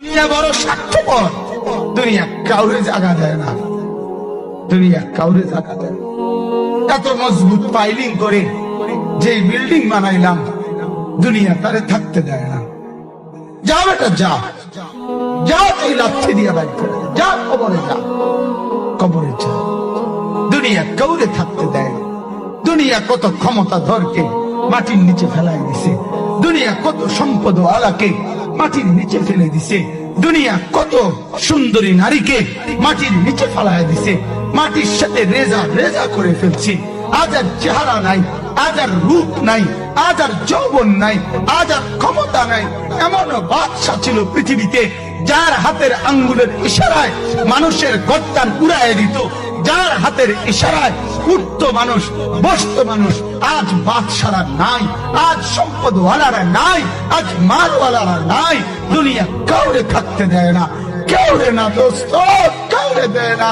দুনিয়া বড় স্বার্থপর, দুনিয়া কাউরে জায়গা দেয় না, দুনিয়া কাউরে জায়গা দেয়। এত মজবুত পাইলিং করে যে বিল্ডিং বানাইলাম, দুনিয়া তারে থাকতে দেয় না। যা বেটা যা, যা তুই লাথি দিয়ে বাইর করে দে, যা কবরে যা, কবরে যা। দুনিয়া কাউরে থাকতে দেয় না। দুনিয়া কত ক্ষমতা ধরকে মাটির নিচে ফেলাই দিছে, দুনিয়া কত সম্পদ আলাকে মাটির নিচে ফেলে দিছে, দুনিয়া কত সুন্দরী নারীকে মাটির নিচে ফেলাই দিছে, মাটির সাথে রেজা রেজা করে ফেলছি। আজ আর চেহারা নাই, আজ আর রূপ নাই, আজ আর যৌবন নাই, আজ আর ক্ষমতা নাই। এমন বাদশা ছিল পৃথিবীতে যার হাতের আঙ্গুলের ইশারায় মানুষের গর্দান উড়ায় দিত, যার হাতের ইশারায় উঠতো মানুষ, বসতো মানুষ। আজ বাদশারা নাই, আজ সম্পদওয়ালারা নাই, আজ মালওয়ালারা নাই। দুনিয়া কাউরে থাকতে দেয় না, কাউরে না দোস্ত, কাউরে দেয় না।